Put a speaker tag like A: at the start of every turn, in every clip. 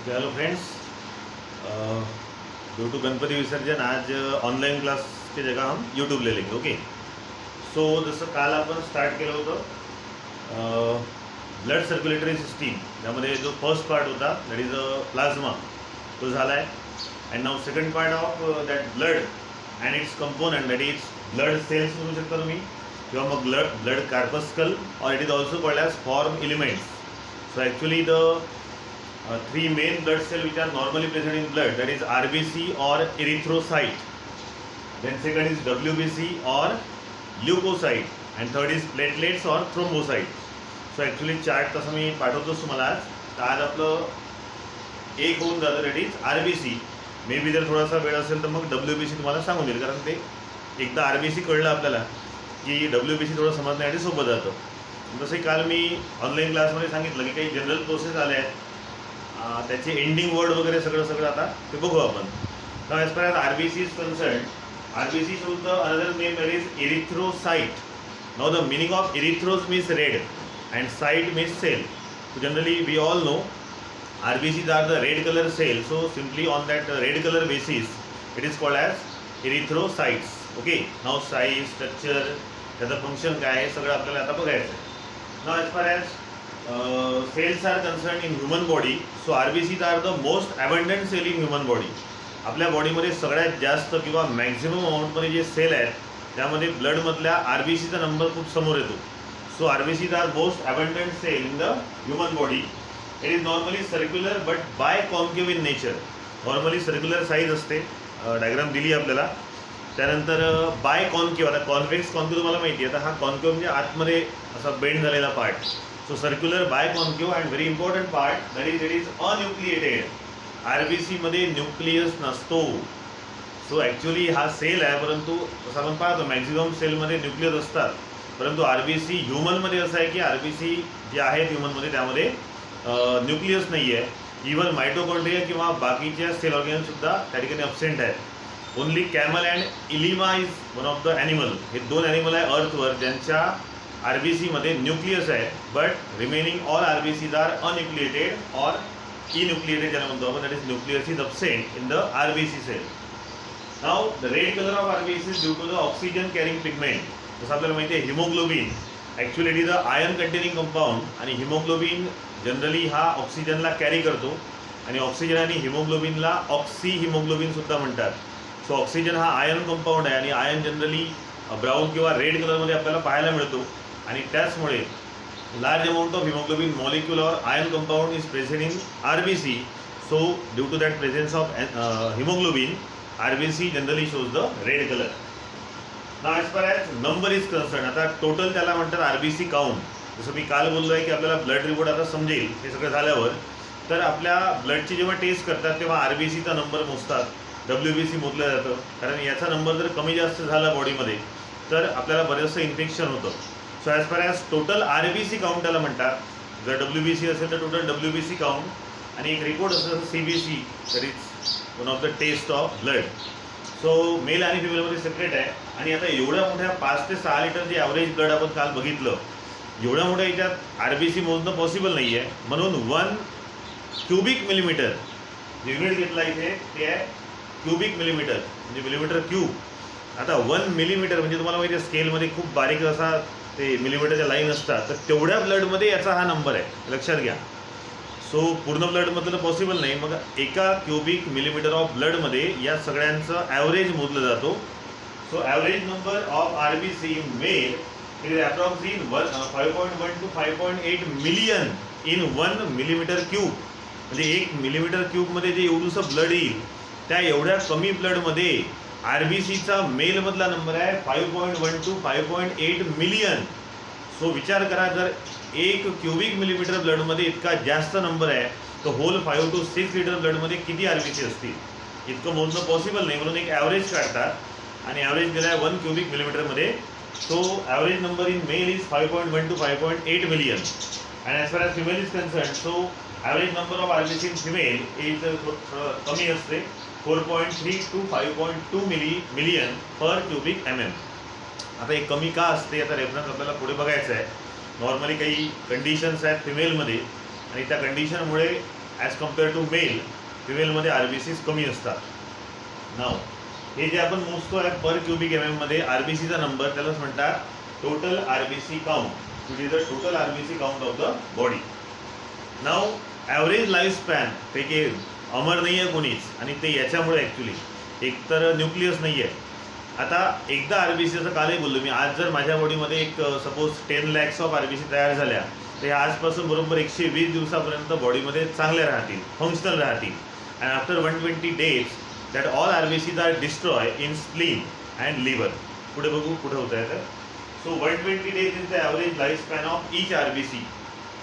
A: Okay hello friends. Due to Ganpati विसर्जन आज online class की जगह हम यूट्यूब ले लेंगे. ओके. सो जसं काल आपण स्टार्ट केलं होतं ब्लड सर्क्युलेटरी सिस्टीम, त्यामध्ये जो फर्स्ट पार्ट होता दॅट इज अ प्लाझ्मा, तो झाला आहे. अँड नाव second part of that blood and its component that is blood cells म्हणू शकता तुम्ही, किंवा मग ब्लड कार्पस्कल, और it is also called as form elements. So actually the three main blood cells which are normally present in blood, that is RBC or erythrocyte, then second is WBC or leukocyte, and third is platelets or thrombocyte. So actually chart तसं मी पाठवतोच तुम्हाला आज. तर आज आपलं एक होऊन जातं that is RBC. May be जर थोडासा वेळ असेल तर मग WBC तुम्हाला सांगून देईल, कारण ते एकदा RBC कळलं आपल्याला की WBC थोडं समजण्यासाठी सोपं जातं. जसं काल मी ऑनलाईन क्लासमध्ये सांगितलं की काही जनरल प्रोसेस आल्या आहेत, त्याचे एंडिंग वर्ड वगैरे सगळं आता ते बघू आपण. Now as far as RBC is concern, RBC shows the another name that is erythrocyte. Now the meaning of erythros means red and cyte means cell. So generally we all know RBCs are the red color cell, so simply on that red color basis it is called as erythrocytes. Okay, now size, structure, त्याचं function काय आहे सगळं आपल्याला आता बघायचं आहे. Now as far as cells are concerned in human body, so RBCs are the most abundant cell in human body. आपल्या बॉडीमध्ये सगळ्यात जास्त किंवा मॅक्झिमम अमाऊंटमध्ये जे सेल आहेत त्यामध्ये ब्लडमधल्या RBCचा नंबर खूप समोर येतो. So RBCs are most abundant cell in the human body. It is normally circular but biconcave in nature. Normally circular size असते, डायग्राम दिली आपल्याला. त्यानंतर बाय कॉन्केव्ह, आता कॉन्व्हेक्स कॉन्केव्ह तुम्हाला माहिती आहे. आता हा कॉन्केव्ह म्हणजे आतमध्ये असा बेंड झालेला part. So circular biconcave and very important part that is it is anucleated. RBC मध्ये न्यूक्लियस नसतो. सो ॲक्च्युली हा सेल आहे, परंतु जसं आपण पाहतो मॅक्झिमम सेलमध्ये न्यूक्लियस असतात, परंतु RBC ह्युमनमध्ये असं आहे की RBC जे आहेत ह्युमनमध्ये त्यामध्ये न्यूक्लियस नाही आहे. इवन मायटोकॉन्ड्रिया किंवा बाकीच्या सेल ऑर्गॅनसुद्धा त्या ठिकाणी अब्सेंट आहेत. Only camel and llama is one of the animal. हे दोन ॲनिमल आहे अर्थवर ज्यांच्या RBC मध्ये न्यूक्लियस आहे, but remaining all RBCs are anucleated or enucleated ज्याला म्हणतो आपण, that is nucleus is absent in the RBC cell. Now the red colour of RBC is due to the oxygen carrying pigment. जसं आपल्याला माहिती आहे haemoglobin actually it is a iron containing compound, आणि haemoglobin generally हा ऑक्सिजनला carry करतो, आणि oxygen आणि हिमोग्लोबिनला ऑक्सी हिमोग्लोबिनसुद्धा म्हणतात. सो ऑक्सिजन हा आयर्न कंपाऊंड आहे, आणि आयर्न जनरली ब्राऊन किंवा रेड कलरमध्ये आपल्याला पाहायला मिळतो, आणि त्याचमुळे large amount of haemoglobin molecule or iron compound is present in RBC. So due to that presence of haemoglobin RBC generally shows the red colour. Now as far as number is concern, आता total त्याला म्हणतात RBC count. जसं मी काल बोललो आहे की आपल्याला blood report आता समजेल हे सगळं झाल्यावर. तर आपल्या ब्लडची जेव्हा टेस्ट करतात तेव्हा RBCचा नंबर मोजतात, WBC मोजलं जातं, कारण याचा नंबर जर कमी जास्त झाला बॉडीमध्ये तर आपल्याला बरेचसं इन्फेक्शन होतं. So as far as total RBC count त्याला म्हणतात. जर WBC असेल तर टोटल WBC काउंट, आणि एक रिपोर्ट असेल CBC, that is one of the test of blood. So male आणि फिमेलमध्ये सेपरेट आहे. आणि आता एवढ्या मोठ्या 5 ते 6 लिटर जे ॲव्हरेज ब्लड आपण काल बघितलं, एवढ्या मोठ्या याच्यात RBC मोजणं पॉसिबल नाही आहे. म्हणून 1 क्युबिक मिलीमीटर जे युनिट घेतला इथे ते आहे क्युबिक मिलीमीटर, म्हणजे मिलीमीटर क्यूब. आता 1 मिलीमीटर म्हणजे तुम्हाला माहिती आहे स्केलमध्ये खूप बारीक असा ते मिलीमीटरच्या लाईन असतात, तर तेवढ्या ब्लडमध्ये याचा हा नंबर आहे, लक्षात घ्या. सो पूर्ण ब्लडमधलं तर पॉसिबल नाही, मग एका क्युबिक मिलीमीटर ऑफ ब्लडमध्ये या सगळ्यांचं ॲव्हरेज मोजलं जातो. So average number of RBC in male is approximate 5.1 to 5.8 million in 1 millimetre cube. म्हणजे 1 मिलीमीटर क्यूबमध्ये जे एवढंसं ब्लड येईल त्या एवढ्या कमी ब्लडमध्ये RBCचा मेलमधला नंबर आहे 5.1 to 5.8 मिलियन. सो विचार करा, जर 1 क्युबिक मिलीमीटर ब्लडमध्ये इतका जास्त नंबर आहे तर होल 5 to 6 लिटर ब्लडमध्ये किती RBC असतील, इतकं मोजणं पॉसिबल नाही. म्हणून एक ॲव्हरेज काढतात, आणि ॲव्हरेज दिला आहे 1 क्युबिक मिलीमीटरमध्ये. So average number in male is 5.1 to 5.8 million. And as far as female is concern, so average number of RBC in female is कमी असते, 4.3 to 5.2 million per cubic mm. आता हे कमी का असते याचा रेफरन्स आपल्याला पुढे बघायचा आहे. नॉर्मली काही कंडिशन्स आहेत फिमेलमध्ये, आणि त्या कंडिशनमुळे ॲज कम्पेअर टू मेल, फिमेलमध्ये RBCs कमी असतात. नाव हे जे आपण मोजतो आहे per cubic MM R B सीचा नंबर, त्यालाच म्हणतात total RBC count. It is the total RBC count of the body. Now average life span पैकी अमर नाही आहे कोणीच, आणि ते याच्यामुळे ॲक्च्युली एकतर न्यूक्लियस नाही आहे. आता एकदा RBCचं कालही बोललो मी, आज जर माझ्या बॉडीमध्ये एक सपोज 10 lakhs ऑफ RBC तयार झाल्या, ते आजपासून बरोबर 120 दिवसापर्यंत बॉडीमध्ये चांगल्या राहतील, फंक्शनल राहतील. And after 120 days that all RBCs are destroy in spleen and liver. पुढे बघू कुठे होतं आहे तर. So 120 days is the average life span of each RBC.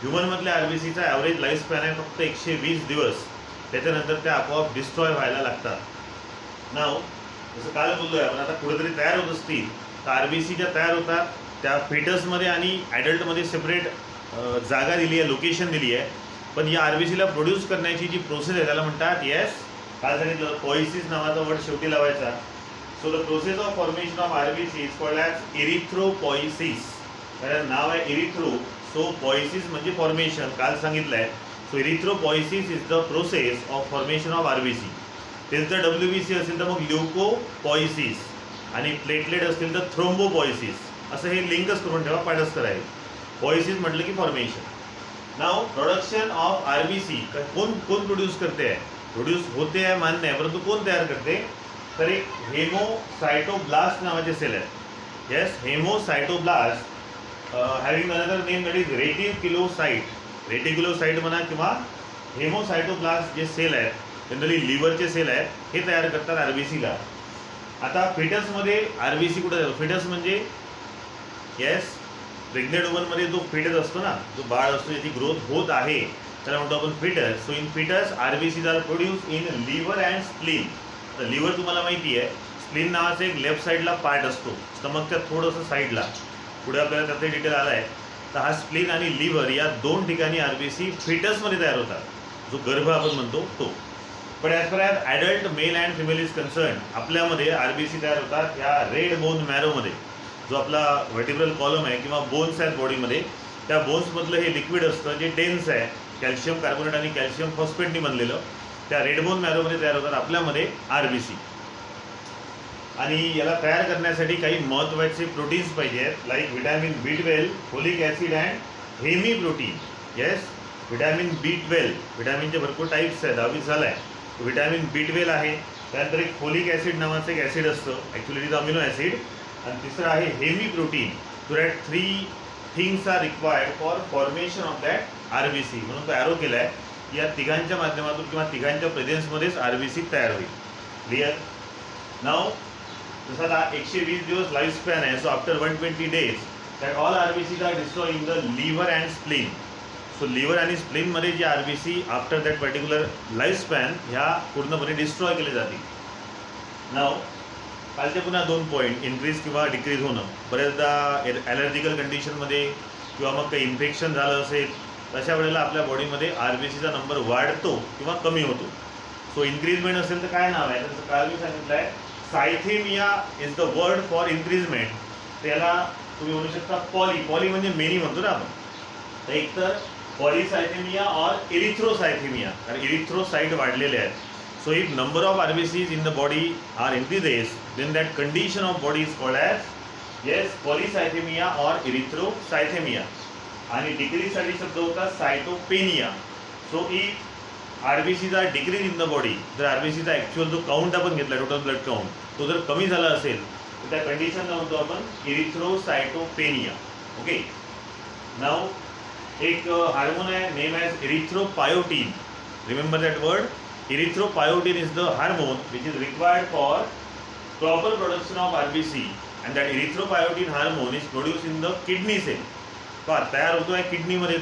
A: ह्युमनमधल्या RBCचा ॲव्हरेज लाईफ स्पॅन आहे फक्त 120 दिवस. त्याच्यानंतर त्या आपोआप डिस्ट्रॉय व्हायला लागतात. नाव जसं काल बोललो आहे आपण, आता कुठेतरी तयार होत असतील तर RBC ज्या तयार होतात त्या फिटसमध्ये आणि ॲडल्टमध्ये सेपरेट जागा दिली आहे, लोकेशन दिली आहे. पण या RBCला प्रोड्यूस करण्याची जी प्रोसेस आहे त्याला म्हणतात, येस काल सांगितलं पॉइसिस नावाचा वर्ड शेवटी लावायचा. So the process of formation of RBC is called as erythropoiesis. कारण नाव आहे इरिथ्रो, सो पॉइसिस म्हणजे फॉर्मेशन, काल सांगितलं आहे. So erythropoiesis is the process of formation of RBC. तेच जर WBC असेल तर मग ल्युकोपॉइसिस, आणि प्लेटलेट असतील तर थ्रोम्बोपॉइसिस. असं हे लिंकच करून ठेवा, पाठच करायला. पॉइसिस म्हटलं की formation. Now production of RBC कोण प्रोड्यूस करते आहे, प्रोड्यूस होते आहे मान्य आहे, परंतु कोण तयार करते तर एक हेमोसायटोब्लास्ट नावाचे सेल आहेत. Yes, haemocytoblast having another name that is reticulocyte. Reticulocyte म्हणा किंवा हेमोसायटोब्लास्ट जे सेल आहेत, जनरली लिव्हरचे सेल आहेत, हे तयार करतात RBCला. आता फिटसमध्ये RBC कुठं जातो, फिटस म्हणजे येस प्रेग्नेंट वुमनमध्ये जो फिटस असतो ना, जो बाळ असतो ज्याची ग्रोथ होत आहे त्याला म्हणतो आपण foetus. So in foetus RBCs are produce in liver and spleen. तर लिव्हर तुम्हाला माहिती आहे, स्प्लीन नावाचं एक लेफ्ट साईडला पार्ट असतो स्टमकच्या थोडंसं साईडला. पुढे आपल्याला त्याचे डिटेल आला आहे. तर हा स्प्लीन आणि लिव्हर या दोन ठिकाणी RBC फिटसमध्ये तयार होतात, जो गर्भ आपण म्हणतो तो. पण as per as adult male and female is concern, आपल्यामध्ये RBC तयार होतात ह्या रेड बोन मॅरोमध्ये, जो आपला व्हर्टिब्रल कॉलम आहे किंवा बोन्स आहेत बॉडीमध्ये. त्या बोन्समधलं हे लिक्विड असतं जे डेन्स आहे, कॅल्शियम कार्बोनेट आणि कॅल्शियम फॉस्फेटनी बनलेलं. त्या रेड बोन मॅरोमध्ये तयार होतात आपल्यामध्ये RBC. आणि याला तयार करण्यासाठी काही महत्त्वाचे प्रोटीन्स पाहिजे आहेत, like vitamin B12, folic acid and heme protein. Yes, vitamin B12, व्हिटॅमिनचे भरपूर टाईप्स आहेत, 10वी झाला आहे. व्हिटॅमिन B12 आहे. त्यानंतर एक फोलिक ॲसिड नावाचं एक ॲसिड असतं, actually it is amino acid. आणि तिसरं आहे heme protein. So that 3 things are required for formation of that RBC. म्हणून तो ॲरो केला आहे, या तिघांच्या माध्यमातून किंवा तिघांच्या प्रेझेन्समध्येच RBC तयार होईल. क्लिअर. नाव जसं आता 120 दिवस लाईफ स्पॅन आहे, so after 120 days that all RBCs are destroy in the liver and spleen. So liver आणि स्प्लीनमध्ये जे RBC after that particular life span ह्या पूर्णपणे डिस्ट्रॉय केले जातील. नाव कालचे पुन्हा 2 पॉईंट, इन्क्रीज किंवा डिक्रीज होणं. बऱ्याचदा ॲलर्जिकल कंडिशनमध्ये किंवा मग काही इन्फेक्शन झालं असेल, तशा वेळेला आपल्या बॉडीमध्ये RBCचा नंबर वाढतो किंवा कमी होतो. सो इन्क्रीजमेंट असेल तर काय नाव आहे, त्याचं काल मी सांगितलं आहे, सायथेमिया इज द वर्ड फॉर इन्क्रीजमेंट. त्याला तुम्ही म्हणू शकता पॉली म्हणजे मेनी म्हणतो ना आपण. तर एक तर पॉलीसायथेमिया और इरिथ्रोसायथेमिया, कारण इरिथ्रोसाइट वाढलेले आहेत. So if number of RBCs in the body are increases, then that condition of body is called as yes polycythemia or erythrocythemia. आणि डिक्रीजसाठी शब्द होता cytopenia. So if RBCs are decrease in the body, जर RBCचा actual जो count आपण घेतला total blood count, तो जर कमी झाला असेल तर त्या कंडिशनला म्हणतो आपण इरिथ्रोसायटोपेनिया. ओके. नाव एक हार्मोन आहे, name as erythropoietin. Remember that word. Erythropoietin is the hormone which is required for proper production of RBC, and that erythropoietin hormone is produced in the kidney cell. तयार होतो आहे किडनीमध्ये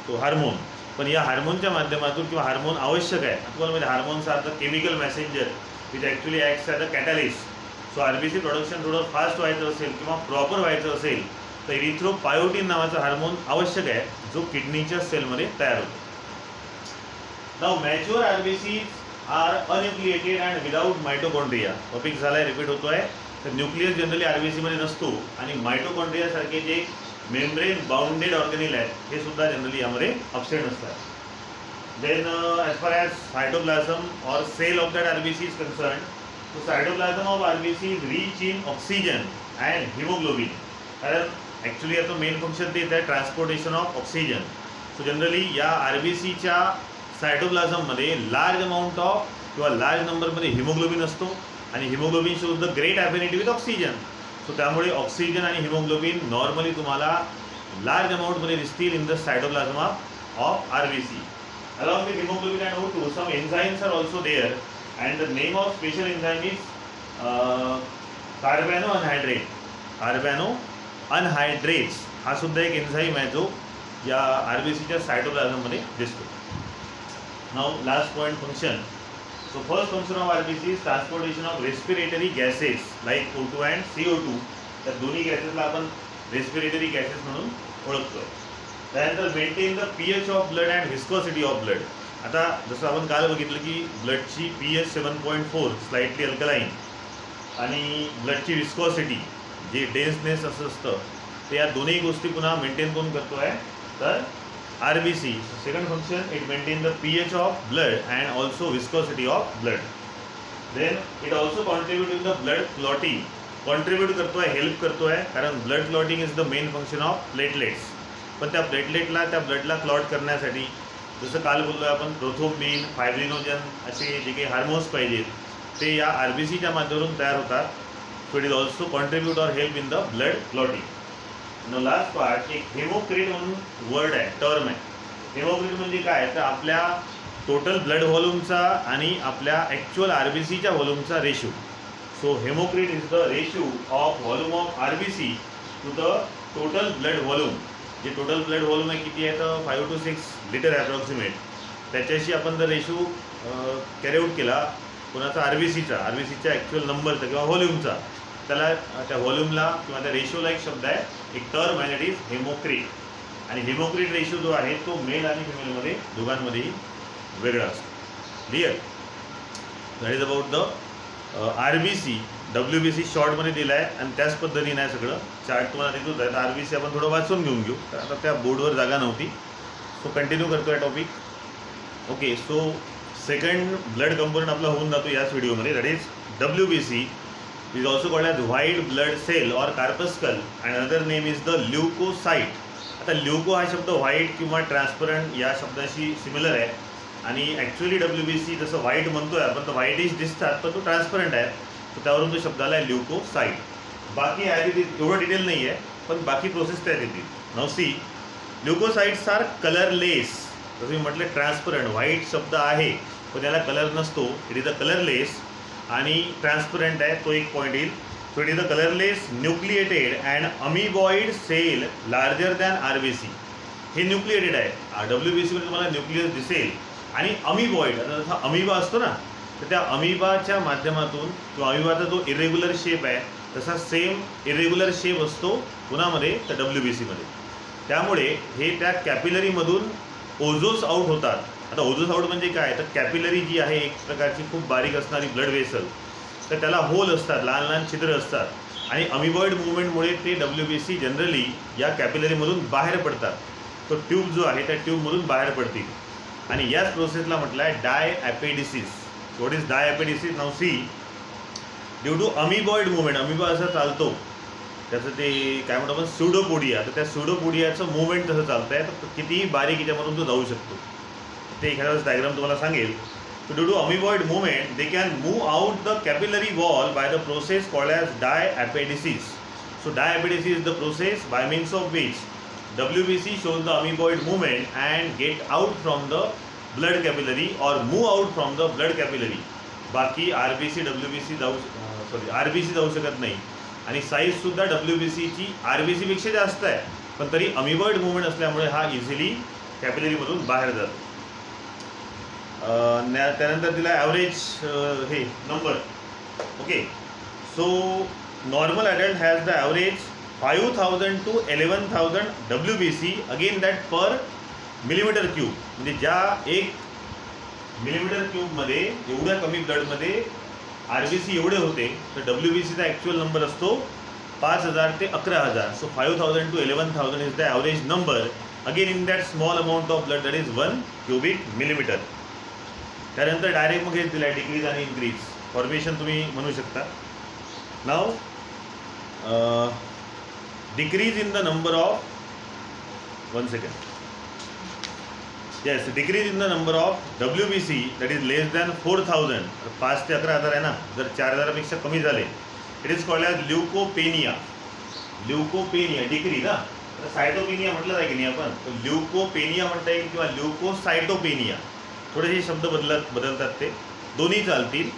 A: तो हार्मोन. पण या हार्मोनच्या माध्यमातून किंवा हार्मोन आवश्यक आहे. तुम्हाला म्हणजे hormones are the chemical messenger which actually acts as a catalyst. So RBC production थोडं फास्ट व्हायचं असेल किंवा प्रॉपर व्हायचं असेल तर इरिथ्रोपायोटीन नावाचा हार्मोन आवश्यक आहे, जो किडनीच्या सेलमध्ये तयार होतो. Now mature RBCs are unnucleated and without mitochondria. Topic झाला आहे, रिपीट होतो आहे. तर न्यूक्लियस जनरली RBCमध्ये नसतो, आणि मायटोकॉन्ड्रिया सारखे जे मेम्ब्रेन बाउंडेड ऑर्गॅनिल आहेत हे सुद्धा जनरली यामध्ये अब्सेंट असतात. Then as far as cytoplasm or cell of that RBC is concerned, so cytoplasm of RBC is rich in oxygen and hemoglobin. कारण ॲक्च्युली याचं मेन फंक्शन तेच आहे, transportation of oxygen. So generally या RBCच्या सायटोप्लाझममध्ये large amount of किंवा large नंबरमध्ये haemoglobin असतो आणि haemoglobin shows the great affinity with oxygen. So त्यामुळे ऑक्सिजन आणि हिमोग्लोबिन नॉर्मली तुम्हाला लार्ज अमाऊंटमध्ये दिसतील in the cytoplasm of RBC. Along with hemoglobin and O2, some enzymes are also there, and the name of special enzyme is कार्बॅनोअनहायड्रेट. कार्बॅनोअनहायड्रेट्स हा सुद्धा एक enzyme आहे जो या RBCच्या सायटोप्लाझममध्ये दिसतो. Now last point function. So first function of RBC is transportation of respiratory gases like O2 and CO2. त्या दोन्ही गॅसेसला आपण रेस्पिरेटरी गॅसेस म्हणून ओळखतो. त्यानंतर maintain the pH of blood and viscosity of blood. आता जसं आपण काल बघितलं की ब्लडची pH 7.4 स्लाइटली अल्कलाईन आणि ब्लडची व्हिस्कोसिटी जे डेन्सनेस असं असतं ते या दोन्ही गोष्टी पुन्हा मेंटेन कोण करतो आहे तर RBC. Second function it maintain the pH of blood and also viscosity of blood. Then it also contribute in the blood clotting. Contribute करतो आहे, हेल्प करतो आहे, कारण blood clotting is the main function of platelets. पण त्या प्लेटलेटला त्या ब्लडला clot करण्यासाठी जसं काल बोललो आपण प्रोथ्रोम्बिन, फायब्रिनोजन असे जे काही हार्मोन्स पाहिजेत ते या RBCच्या माध्यमातून तयार होतात. So it is also contribute or help in the blood clotting. No last part एक हेमोक्रिट म्हणून वर्ड आहे, टर्म आहे. हेमोक्रिट म्हणजे काय तर आपल्या टोटल ब्लड व्हॉल्यूमचा आणि आपल्या ॲक्च्युअल RBCच्या व्हॉल्यूमचा ratio. So haematocrit is the ratio of volume of RBC to the total blood volume. जे टोटल ब्लड व्हॉल्यूम आहे किती आहे तर 5 to 6 लिटर ॲप्रॉक्सिमेट. त्याच्याशी आपण जर रेशो कॅरी आऊट केला कोणाचा RBCच्या ॲक्च्युअल नंबरचा किंवा व्हॉल्यूमचा, त्याला त्या व्हॉल्यूमला किंवा त्या रेशोला एक शब्द आहे, एक टर्म आहे, दॅट इज हेमोक्रिट. आणि हेमोक्रिट रेशो जो आहे तो मेल आणि फिमेलमध्ये दोघांमध्येही वेगळा असतो. Clear. That is about the RBC. WBC शॉर्टमध्ये दिला आहे आणि त्याच पद्धतीने आहे सगळं. चार्ट तुम्हाला देतोच आहे. तर RBC आपण थोडं वाचून घेऊन घेऊ, तर आता त्या बोर्डवर जागा नव्हती. सो कंटिन्यू करतो आहे topic. Okay. So second blood component आपला होऊन जातो याच व्हिडिओमध्ये, that is WBC. Is also called as white blood cell or corpuscle and other name is the leucocyte. आता ल्युको हा शब्द व्हाईट किंवा ट्रान्सपरंट या शब्दाशी सिमिलर आहे आणि ॲक्च्युअली WBC जसं व्हाईट म्हणतोय आपण तर व्हाईटिश दिसतात पण तो ट्रान्सपरंट आहे, तर त्यावरून तो शब्द आला आहे ल्युकोसाइट. बाकी आहे एवढं डिटेल नाही आहे पण बाकी प्रोसेस त्यात येतील. नाव सी ल्युकोसाइट्स आर कलरलेस. जसं मी म्हटलं ट्रान्सपरंट व्हाईट शब्द आहे पण त्याला कलर नसतो. इट इज अ कलरलेस आणि ट्रान्सपरंट आहे, तो एक पॉईंट येईल. So it is a colourless nucleated and amoeboid cell larger than RBC. हे न्यूक्लिएटेड आहे. WBCमध्ये तुम्हाला न्यूक्लियस दिसेल आणि अमिबॉइड, आता जसा अमिबा असतो ना तर त्या अमिबाच्या माध्यमातून किंवा अमिबाचा जो इरेग्युलर शेप आहे तसा सेम इरेग्युलर शेप असतो कुणामध्ये तर WBCमध्ये. त्यामुळे हे त्या कॅपिलरीमधून ओझोस आउट होतात. आता ओझोस आउट म्हणजे काय तर कॅपिलरी जी आहे एक प्रकारची खूप बारीक असणारी ब्लड वेसल, तर त्याला होल असतात, लहान लहान छिद्र असतात आणि अमिबॉइड मुवमेंटमुळे ते WBC जनरली या कॅपिलरीमधून बाहेर पडतात. तो ट्यूब जो आहे त्या ट्यूबमधून बाहेर पडतील आणि याच प्रोसेसला म्हटलं आहे diapedesis. What is diapedesis? Now see due to amoeboid movement. Amoeba असा चालतो त्याचं ते काय म्हणतो आपण स्युडोपोडिया, तर त्या स्युडोपोडियाचं मुवमेंट तसं चालतं आहे तर कितीही बारीक याच्यामधून तो जाऊ शकतो. ते एखादा डायग्राम तुम्हाला सांगेल. So due to amoeboid movement, they can move out the capillary wall by the process called as diapedisis. So diapedisis is the process by means of which WBC shows the amoeboid movement and get out from the blood capillary or move out from the blood capillary. बाकी RBC WBC RBC जाऊ शकत नाही आणि साईजसुद्धा WBCची RBCपेक्षा जास्त आहे पण तरी अमिबॉइड movement असल्यामुळे हा इझिली कॅपिलरीमधून बाहेर जातो. त्यानंतर दिला ॲव्हरेज हे number. Okay. So normal adult has the average 5000 to 11,000 WBC again that per millimetre cube. म्हणजे ज्या 1 मिलीमीटर क्यूबमध्ये एवढ्या कमी ब्लडमध्ये RBC एवढे होते तर WBCचा ॲक्च्युअल नंबर असतो 5000 ते 11000. So 5000 to 11,000 is the average number again in that small amount of blood that is 1 cubic millimetre. त्यानंतर डायरेक्ट मग हे दिलं आहे डिक्रीज आणि इन्क्रीज फॉर्मेशन तुम्ही म्हणू शकता. Now decrease in the number of 1 second. Yes, decrease in the number of WBC that is less than 4000. 5 ते 11,000 आहे ना, जर 4,000पेक्षा कमी झाले it is called as leucopenia. Leucopenia decrease ना, सायटोपेनिया म्हटलं आहे की नाही आपण, तर ल्युकोपेनिया म्हणता येईल किंवा ल्युकोसायटोपेनिया. थोडेसे शब्द बदलतात ते दोन्ही चालतील.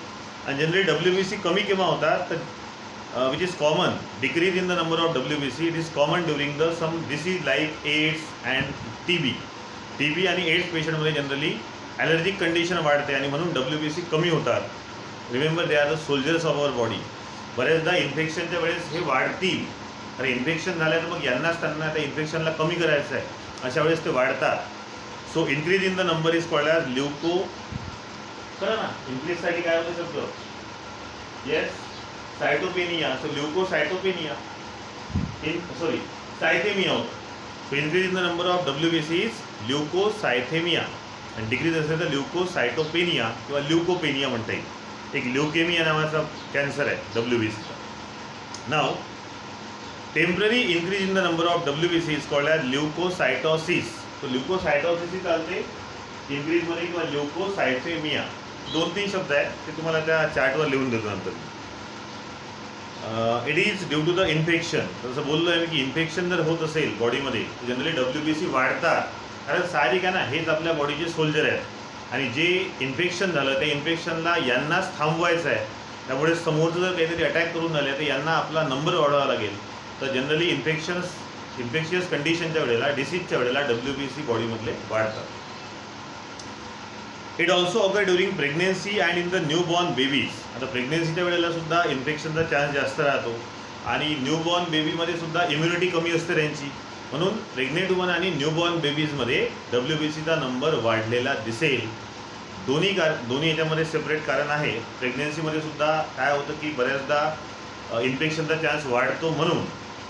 A: आणि जनरली WBC कमी केव्हा होतात तर which is common decrease in the number of WBC it is common during the some disease like AIDS and TB आणि एड्स पेशंटमध्ये जनरली ॲलर्जिक कंडिशन वाढते आणि म्हणून WBC कमी होतात. Remember they are the soldiers of our body. बऱ्याचदा इन्फेक्शनच्या वेळेस हे वाढतील, अरे इन्फेक्शन झालं तर मग यांनाच त्यांना त्या इन्फेक्शनला कमी करायचं आहे, अशा वेळेस ते वाढतात. So increase in the number is called as leuco. करा ना, इन्क्रीजसाठी काय होतं शब्द? Yes, cytopenia. So leucocytopenia sorry cythemia होतं. So increase in the number of WBC is leucocythemia आणि डिक्रीज असेल तर ल्युकोसायटोपेनिया किंवा ल्युकोपेनिया म्हणता येईल. एक ल्युकेमिया नावाचा कॅन्सर आहे WBCचा. Now temporary increase in the number of WBC is called as leucocytosis. तो ल्युकोसायटोसिस चालते इन्क्रीजमध्ये किंवा ल्युकोसायथेमिया. 2-3 शब्द आहेत ते तुम्हाला त्या चार्टवर लिहून देतो नंतर. It is due to the infection. जसं बोललो आहे मी की इन्फेक्शन जर होत असेल बॉडीमध्ये जनरली WBC वाढतात. कारण साहजिक आहे ना, हेच आपल्या बॉडीचे सोल्जर आहेत आणि जे इन्फेक्शन झालं त्या इन्फेक्शनला यांनाच थांबवायचं आहे. त्यामुळे समोरचं जर काहीतरी अटॅक करून झाले तर यांना आपला नंबर वाढवावा लागेल. तर जनरली इन्फेक्शियस कंडिशनच्या वेळेला डिसीजच्या वेळेला WBC बॉडीमधले वाढतात. It also occur during pregnancy and in the newborn babies. आता प्रेग्नेन्सीच्या वेळेला सुद्धा इन्फेक्शनचा चान्स जास्त राहतो आणि न्यूबॉर्न बेबीमध्ये सुद्धा इम्युनिटी कमी असते त्यांची. म्हणून प्रेग्नेंट वुमन आणि न्यूबॉर्न बेबीजमध्ये WBCचा नंबर वाढलेला दिसेल. दोन्ही याच्यामध्ये सेपरेट कारण आहे. प्रेग्नेन्सीमध्ये सुद्धा काय होतं की बऱ्याचदा इन्फेक्शनचा चान्स वाढतो म्हणून,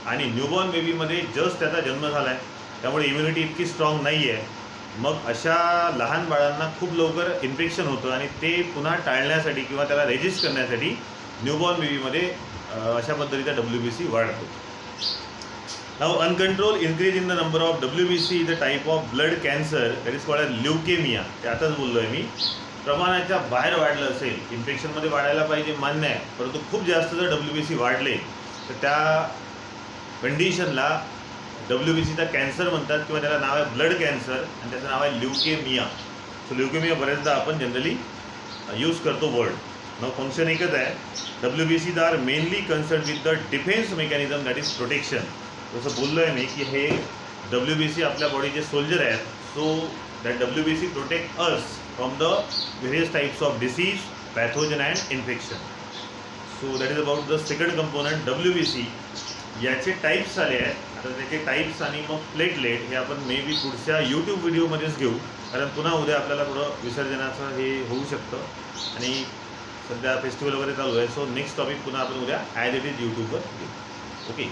A: आणि न्यूबॉर्न बेबीमध्ये जस्ट त्याचा जन्म झाला आहे त्यामुळे इम्युनिटी इतकी स्ट्रॉंग नाही आहे. मग अशा लहान बाळांना खूप लवकर इन्फेक्शन होतं आणि ते पुन्हा टाळण्यासाठी किंवा त्याला रेजिस्ट करण्यासाठी न्यूबॉर्न बेबीमध्ये अशा पद्धतीचा WBC वाढतो. Now uncontrol increase in the number of WBC is a type of blood cancer that is called as leukaemia. ते आताच बोललो आहे मी. प्रमाणाच्या बाहेर वाढलं असेल, इन्फेक्शनमध्ये वाढायला पाहिजे मान्य आहे, परंतु खूप जास्त जर WBC वाढले तर त्या कंडिशनला WBCचा कॅन्सर म्हणतात किंवा त्याला नाव आहे ब्लड कॅन्सर आणि त्याचं नाव आहे ल्युकेमिया. सो ल्युकेमिया बऱ्याचदा आपण जनरली यूज करतो वर्ड. नाव फंक्शन एकच आहे. WBCज are mainly concern with the defence mechanism that is protection. जसं बोललो आहे मी की हे WBC आपल्या बॉडीचे सोल्जर आहेत. So that WBC protect us from the various types of disease, pathogen and infection. So that is about the second component WBC. याचे types आले आहेत. आता त्याचे टाईप्स आणि मग प्लेटलेट हे आपण मे बी पुढच्या YouTube व्हिडिओमध्येच घेऊ, कारण पुन्हा उद्या आपल्याला थोडं विसर्जनाचं हे होऊ शकतं आणि सध्या फेस्टिवल वगैरे चालू आहे. सो नेक्स्ट टॉपिक पुन्हा आपण उद्या ॲज इट इज YouTubeवर घेऊ. ओके.